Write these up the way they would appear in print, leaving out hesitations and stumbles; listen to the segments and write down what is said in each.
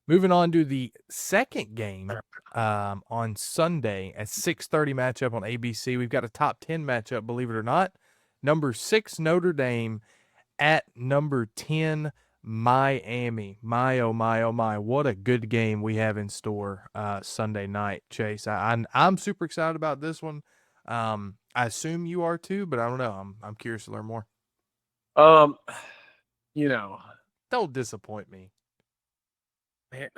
Moving on to the second game on Sunday at 6:30 matchup on ABC. We've got a top 10 matchup, believe it or not. Number 6 Notre Dame at number 10 Miami. My oh my oh my, what a good game we have in store Sunday night, Chase. I'm super excited about this one. I assume you are too, but I don't know. I'm curious to learn more. Um, you know, Don't disappoint me. man,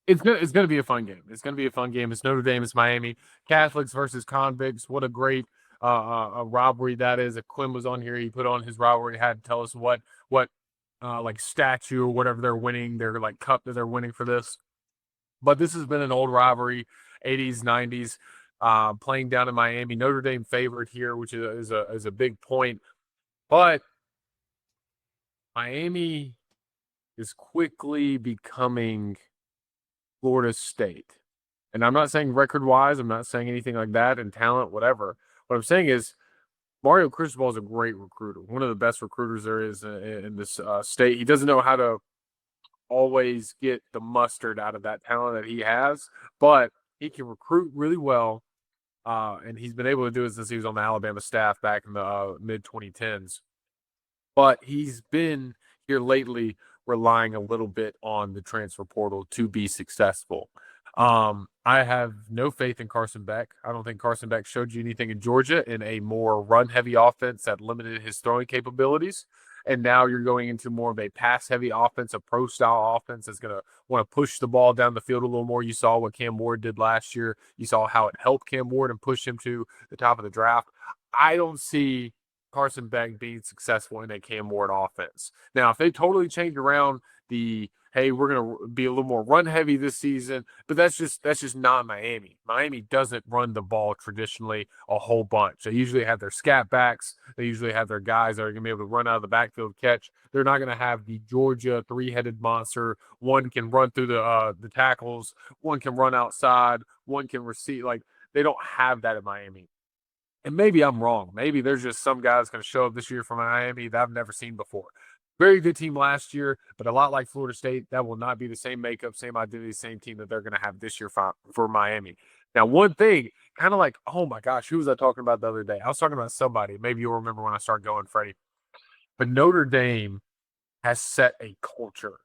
it's gonna be a fun game. It's gonna be a fun game. It's Notre Dame, it's Miami, Catholics versus convicts. What a great robbery that is. If Quinn was on here, he put on his rivalry hat to tell us what like statue or whatever they're winning, their like cup that they're winning for this. But this has been an old rivalry, 80s, 90s, playing down in Miami. Notre Dame favored here, which is a big point. But Miami is quickly becoming Florida State. And I'm not saying record wise, I'm not saying anything like that and talent, whatever. What I'm saying is Mario Cristobal is a great recruiter, one of the best recruiters there is in this state. He doesn't know how to always get the mustard out of that talent that he has, but he can recruit really well. And he's been able to do it since he was on the Alabama staff back in the mid 2010s. But he's been here lately relying a little bit on the transfer portal to be successful. I have no faith in Carson Beck. I don't think Carson Beck showed you anything in Georgia in a more run heavy offense that limited his throwing capabilities. And now you're going into more of a pass heavy offense, a pro style offense that's going to want to push the ball down the field a little more. You saw what Cam Ward did last year. You saw how it helped Cam Ward and pushed him to the top of the draft. I don't see Carson Beck being successful in a Cam Ward offense. Now, if they totally change around the hey, we're gonna be a little more run heavy this season, but that's just not Miami. Miami doesn't run the ball traditionally a whole bunch. They usually have their scat backs. They usually have their guys that are gonna be able to run out of the backfield catch. They're not gonna have the Georgia three-headed monster. One can run through the tackles. One can run outside. One can receive. Like they don't have that in Miami. And maybe I'm wrong. Maybe there's just some guys going to show up this year from Miami that I've never seen before. Very good team last year, but a lot like Florida State, that will not be the same makeup, same identity, same team that they're going to have this year for Miami. Now, one thing, kind of like, oh my gosh, who was I talking about the other day? I was talking about somebody. Maybe you'll remember when I start going, Freddie. But Notre Dame has set a culture.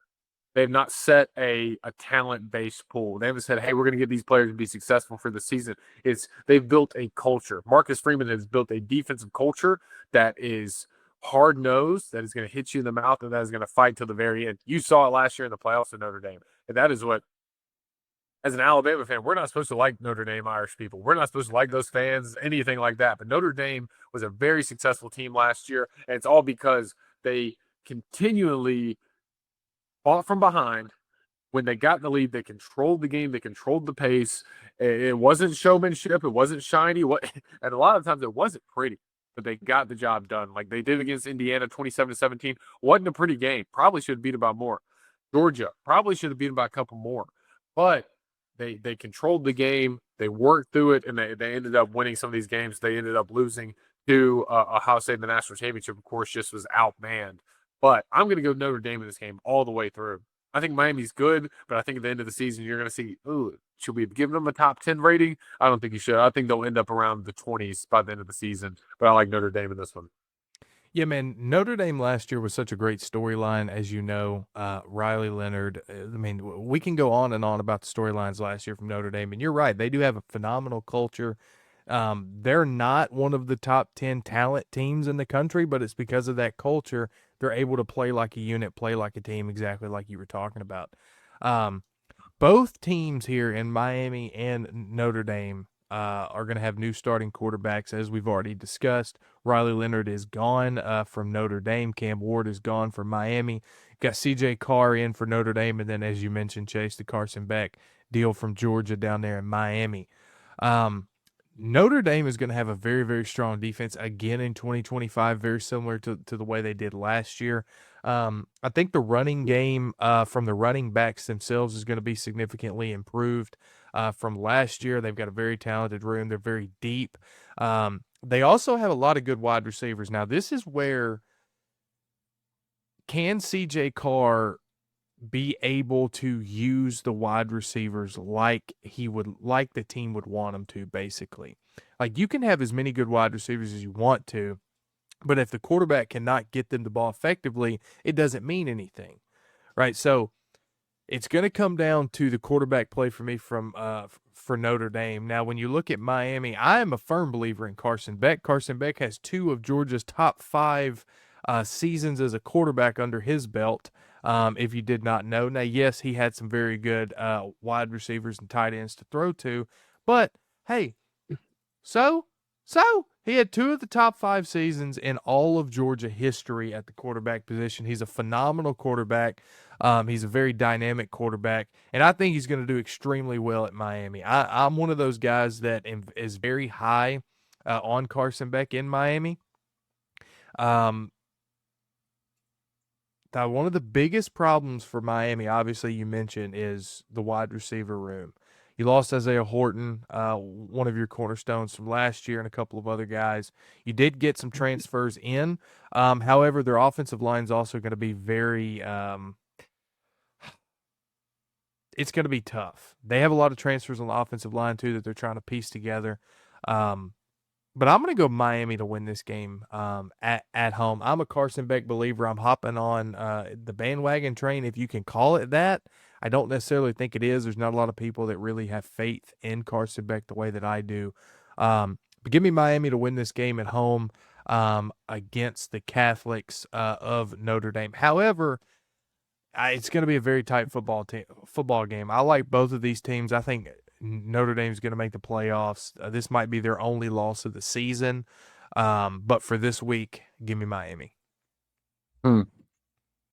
They've not set a talent based pool. They haven't said, "Hey, we're going to get these players to be successful for the season." It's they've built a culture. Marcus Freeman has built a defensive culture that is hard nosed, that is going to hit you in the mouth, and that is going to fight till the very end. You saw it last year in the playoffs at Notre Dame, and that is what, as an Alabama fan, we're not supposed to like Notre Dame Irish people. We're not supposed to like those fans, anything like that. But Notre Dame was a very successful team last year, and it's all because they continually fought from behind. When they got in the lead, they controlled the game, they controlled the pace. It wasn't showmanship, it wasn't shiny, and a lot of times it wasn't pretty, but they got the job done. Like they did against Indiana 27-17. Wasn't a pretty game. Probably should have beat by more. Georgia probably should have beaten by a couple more. But they controlled the game, they worked through it, and they ended up winning some of these games. They ended up losing to Ohio State in the national championship, of course, just was outmanned. But I'm going to go Notre Dame in this game all the way through. I think Miami's good, but I think at the end of the season, you're going to see, ooh, should we have given them a top 10 rating? I don't think you should. I think they'll end up around the 20s by the end of the season, but I like Notre Dame in this one. Yeah, man. Notre Dame last year was such a great storyline, as you know. Riley Leonard. I mean, we can go on and on about the storylines last year from Notre Dame, and you're right. They do have a phenomenal culture. They're not one of the top 10 talent teams in the country, but it's because of that culture. They're able to play like a unit, play like a team, exactly like you were talking about. Um, Both teams here in Miami and Notre Dame are going to have new starting quarterbacks, as we've already discussed. Riley Leonard is gone from Notre Dame. Cam Ward is gone from Miami. Got C.J. Carr in for Notre Dame, and then, as you mentioned, Chase, the Carson Beck deal from Georgia down there in Miami. Um, Notre Dame is going to have a very, very strong defense again in 2025, very similar to the way they did last year. I think the running game from the running backs themselves is going to be significantly improved from last year. They've got a very talented room. They're very deep. They also have a lot of good wide receivers. Now, this is where can CJ Carr be able to use the wide receivers like the team would want him to, basically. Like, you can have as many good wide receivers as you want to, but if the quarterback cannot get them the ball effectively, it doesn't mean anything, right? So it's going to come down to the quarterback play for me for Notre Dame. Now, when you look at Miami, I am a firm believer in Carson Beck. Carson Beck has two of Georgia's top five seasons as a quarterback under his belt. If you did not know, now yes, he had some very good wide receivers and tight ends to throw to, but hey, so, so he had two of the top five seasons in all of Georgia history at the quarterback position. He's a phenomenal quarterback. He's a very dynamic quarterback, and I think he's going to do extremely well at Miami. I'm one of those guys that is very high on Carson Beck in Miami. Um, One of the biggest problems for Miami, obviously, you mentioned, is the wide receiver room. You lost Isaiah Horton, one of your cornerstones from last year, and a couple of other guys. You did get some transfers in. However, their offensive line is also going to be very it's going to be tough. They have a lot of transfers on the offensive line, too, that they're trying to piece together. Um, but I'm going to go Miami to win this game at home. I'm a Carson Beck believer. I'm hopping on the bandwagon train, if you can call it that. I don't necessarily think it is. There's not a lot of people that really have faith in Carson Beck the way that I do. But give me Miami to win this game at home against the Catholics of Notre Dame. However, it's going to be a very tight football game. I like both of these teams. I think Notre Dame is going to make the playoffs. This might be their only loss of the season. But for this week, give me Miami.